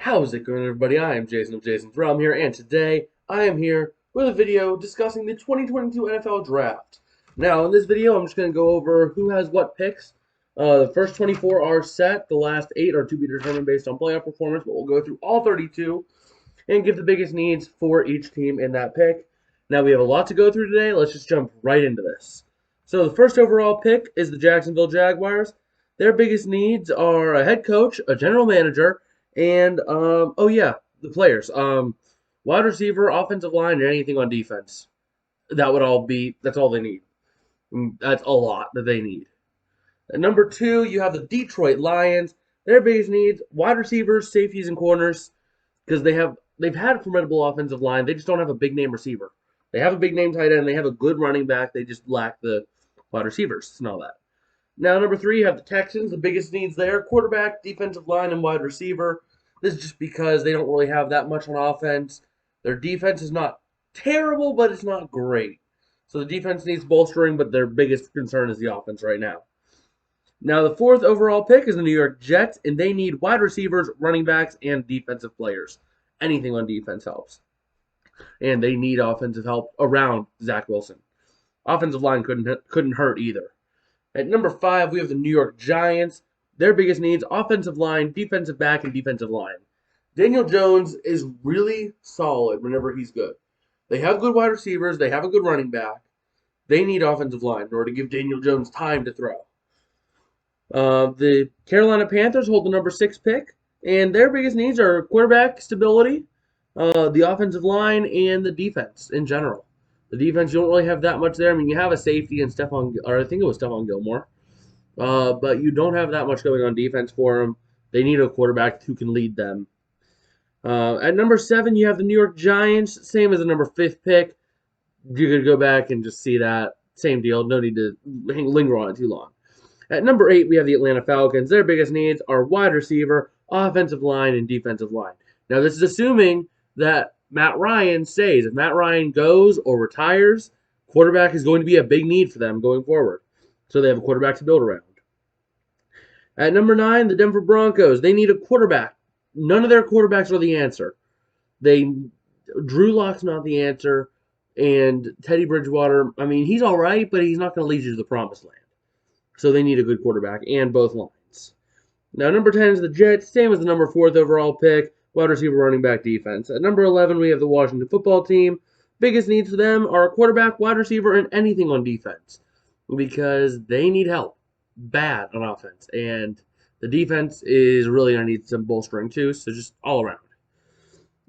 How's it going, everybody? I am Jason of Jason's Realm here, and today I am here with a video discussing the 2022 NFL Draft. Now, in this video, I'm just going to go over who has what picks. The first 24 are set. The last 8 are to be determined based on playoff performance, but we'll go through all 32 and give the biggest needs for each team in that pick. Now, we have a lot to go through today. Let's just jump right into this. So, the first overall pick is the Jacksonville Jaguars. Their biggest needs are a head coach, a general manager, and the players. Wide receiver, offensive line, and anything on defense. That's all they need. That's a lot that they need. At number 2, you have the Detroit Lions. Their biggest needs: wide receivers, safeties, and corners, because they've had a formidable offensive line. They just don't have a big name receiver. They have a big name tight end. They have a good running back. They just lack the wide receivers and all that. Now, number 3, you have the Texans. The biggest needs there: quarterback, defensive line, and wide receiver. This is just because they don't really have that much on offense. Their defense is not terrible, but it's not great. So the defense needs bolstering, but their biggest concern is the offense right now. Now, the 4th overall pick is the New York Jets, and they need wide receivers, running backs, and defensive players. Anything on defense helps. And they need offensive help around Zach Wilson. Offensive line couldn't hurt either. At number 5, we have the New York Giants. Their biggest needs: offensive line, defensive back, and defensive line. Daniel Jones is really solid whenever he's good. They have good wide receivers. They have a good running back. They need offensive line in order to give Daniel Jones time to throw. The Carolina Panthers hold the number 6 pick, and their biggest needs are quarterback stability, the offensive line, and the defense in general. The defense, you don't really have that much there. I mean, you have a safety in I think it was Stephon Gilmore. But you don't have that much going on defense for them. They need a quarterback who can lead them. At number 7, you have the New York Giants, same as the number 5th pick. You could go back and just see that. Same deal. No need to linger on it too long. At number 8, we have the Atlanta Falcons. Their biggest needs are wide receiver, offensive line, and defensive line. Now, this is assuming that Matt Ryan stays. If Matt Ryan goes or retires, quarterback is going to be a big need for them going forward. So they have a quarterback to build around. At number 9, the Denver Broncos. They need a quarterback. None of their quarterbacks are the answer. Drew Lock's not the answer, and Teddy Bridgewater, I mean, he's all right, but he's not going to lead you to the promised land. So they need a good quarterback and both lines. Now, number 10 is the Jets, same as the number 4th overall pick, wide receiver, running back, defense. At number 11, we have the Washington football team. Biggest needs for them are a quarterback, wide receiver, and anything on defense, because they need help bad on offense, and the defense is really going to need some bolstering too, so just all around.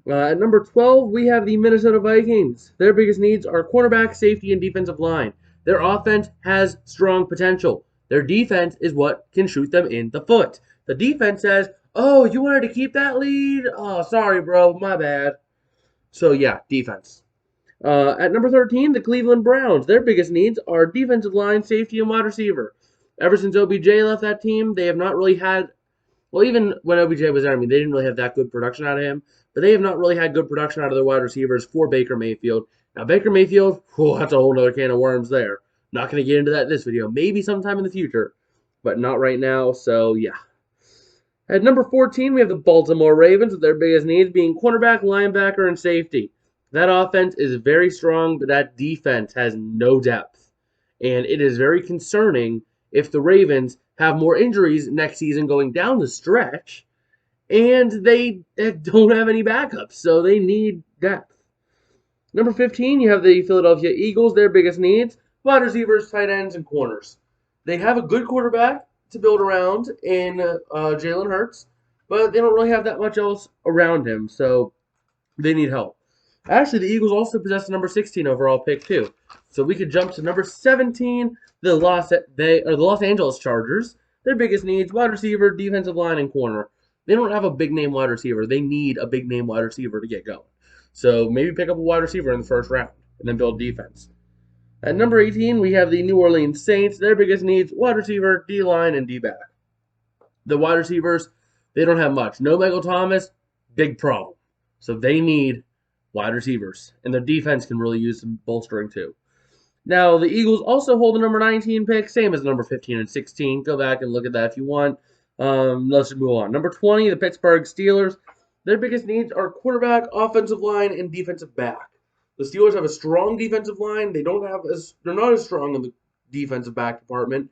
At number 12, we have the Minnesota Vikings. Their biggest needs are cornerback, safety, and defensive line. Their offense has strong potential. Their defense is what can shoot them in the foot. The defense says, "Oh, you wanted to keep that lead? Oh, sorry, bro, my bad." So yeah, defense. At number 13, the Cleveland Browns. Their biggest needs are defensive line, safety, and wide receiver. Ever since OBJ left that team, they have not really had, well, even when OBJ was there, I mean, they didn't really have that good production out of him, but they have not really had good production out of their wide receivers for Baker Mayfield. Now, Baker Mayfield, that's a whole other can of worms there. Not going to get into that in this video. Maybe sometime in the future, but not right now, so yeah. At number 14, we have the Baltimore Ravens, with their biggest needs being cornerback, linebacker, and safety. That offense is very strong, but that defense has no depth. And it is very concerning if the Ravens have more injuries next season going down the stretch, and they don't have any backups, so they need depth. Number 15, you have the Philadelphia Eagles. Their biggest needs: wide receivers, tight ends, and corners. They have a good quarterback to build around in Jalen Hurts, but they don't really have that much else around him, so they need help. Actually, the Eagles also possess the number 16 overall pick, too. So we could jump to number 17, the Los Angeles Chargers. Their biggest needs: wide receiver, defensive line, and corner. They don't have a big-name wide receiver. They need a big-name wide receiver to get going. So maybe pick up a wide receiver in the first round and then build defense. At number 18, we have the New Orleans Saints. Their biggest needs: wide receiver, D-line, and D-back. The wide receivers, they don't have much. No Michael Thomas, big problem. So they need wide receivers, and their defense can really use some bolstering too. Now, the Eagles also hold the number 19 pick, same as number 15 and 16. Go back and look at that if you want. Let's just move on. Number 20, the Pittsburgh Steelers. Their biggest needs are quarterback, offensive line, and defensive back. The Steelers have a strong defensive line. They're not as strong in the defensive back department.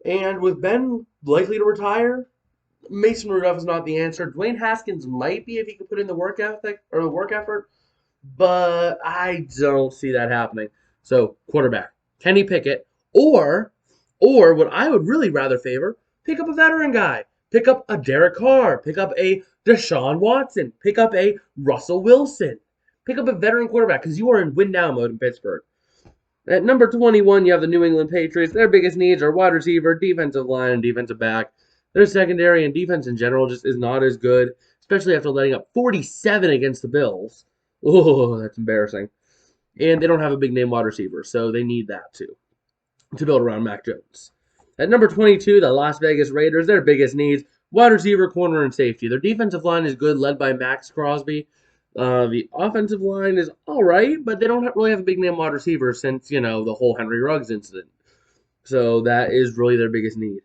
And with Ben likely to retire, Mason Rudolph is not the answer. Dwayne Haskins might be if he could put in the work ethic or the work effort, but I don't see that happening. So quarterback, Kenny Pickett, or what I would really rather favor, pick up a veteran guy. Pick up a Derek Carr. Pick up a Deshaun Watson. Pick up a Russell Wilson. Pick up a veteran quarterback because you are in win-now mode in Pittsburgh. At number 21, you have the New England Patriots. Their biggest needs are wide receiver, defensive line, and defensive back. Their secondary and defense in general just is not as good, especially after letting up 47 against the Bills. Oh, that's embarrassing. And they don't have a big-name wide receiver, so they need that too to build around Mac Jones. At number 22, the Las Vegas Raiders, their biggest needs, wide receiver, corner, and safety. Their defensive line is good, led by Max Crosby. The offensive line is all right, but they don't really have a big-name wide receiver since, the whole Henry Ruggs incident. So that is really their biggest need.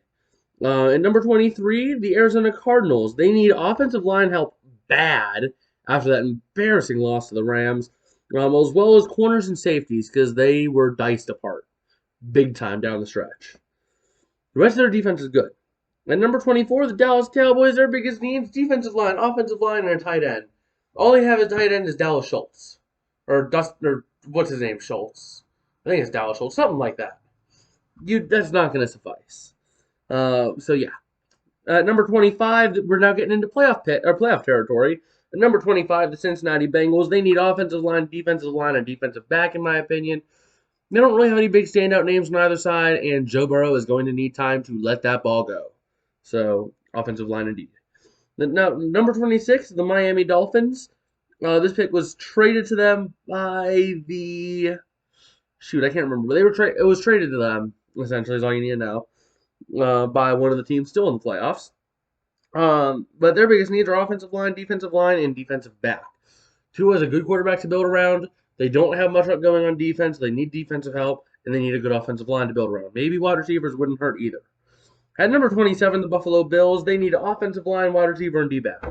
At number 23, the Arizona Cardinals. They need offensive line help bad after that embarrassing loss to the Rams, as well as corners and safeties because they were diced apart big time down the stretch. The rest of their defense is good. At number 24, the Dallas Cowboys, their biggest needs, defensive line, offensive line, and a tight end. All they have as tight end is Dallas Schultz. Or what's his name, Schultz? I think it's Dallas Schultz, something like that. That's not going to suffice. So yeah. At number 25, we're now getting into playoff territory. At number 25, the Cincinnati Bengals, they need offensive line, and defensive back, in my opinion. They don't really have any big standout names on either side, and Joe Burrow is going to need time to let that ball go. So, offensive line indeed. Now, number 26, the Miami Dolphins. This pick was traded to them by the... Shoot, I can't remember. It was traded to them, essentially, is all you need to know, by one of the teams still in the playoffs. But their biggest needs are offensive line, and defensive back. Tua is a good quarterback to build around. They don't have much going on defense. They need defensive help, and they need a good offensive line to build around. Maybe wide receivers wouldn't hurt either. At number 27, the Buffalo Bills, they need offensive line, wide receiver, and D-back.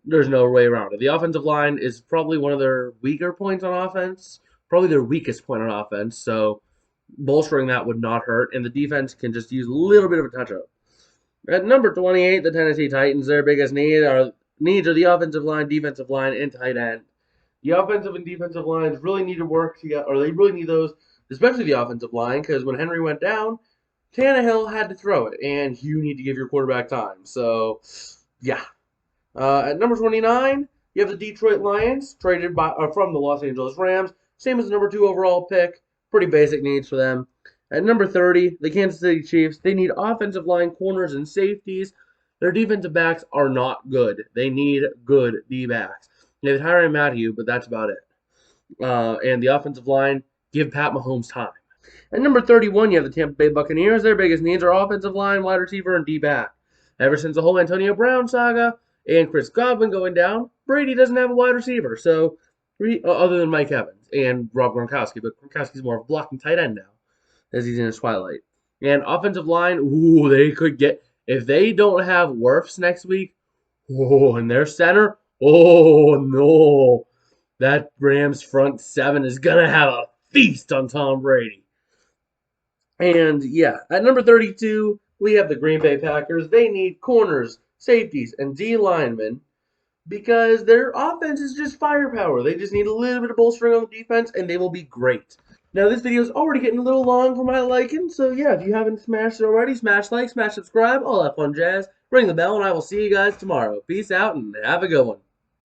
There's no way around it. The offensive line is probably one of their weaker points on offense, probably their weakest point on offense, so bolstering that would not hurt, and the defense can just use a little bit of a touch-up. At number 28, the Tennessee Titans, their biggest needs are the offensive line, defensive line, and tight end. The offensive and defensive lines really need to work together, or they really need those, especially the offensive line, because when Henry went down, Tannehill had to throw it, and you need to give your quarterback time. So, yeah. At number 29, you have the Detroit Lions, traded from the Los Angeles Rams. Same as the number 2 overall pick. Pretty basic needs for them. At number 30, the Kansas City Chiefs. They need offensive line, corners, and safeties. Their defensive backs are not good. They need good D-backs. They have Tyrann Mathieu, but that's about it. And the offensive line, give Pat Mahomes time. At number 31, you have the Tampa Bay Buccaneers. Their biggest needs are offensive line, wide receiver, and D-back. Ever since the whole Antonio Brown saga and Chris Godwin going down, Brady doesn't have a wide receiver. So, other than Mike Evans and Rob Gronkowski, but Gronkowski's more of a blocking tight end now, as he's in his twilight. And offensive line, they could get, if they don't have Wirfs next week, and their center, no. That Rams front seven is going to have a feast on Tom Brady. And, yeah, at number 32, we have the Green Bay Packers. They need corners, safeties, and D linemen because their offense is just firepower. They just need a little bit of bolstering on the defense, and they will be great. Now, this video is already getting a little long for my liking, so, yeah, if you haven't smashed it already, smash like, smash subscribe, all that fun jazz. Ring the bell, and I will see you guys tomorrow. Peace out, and have a good one.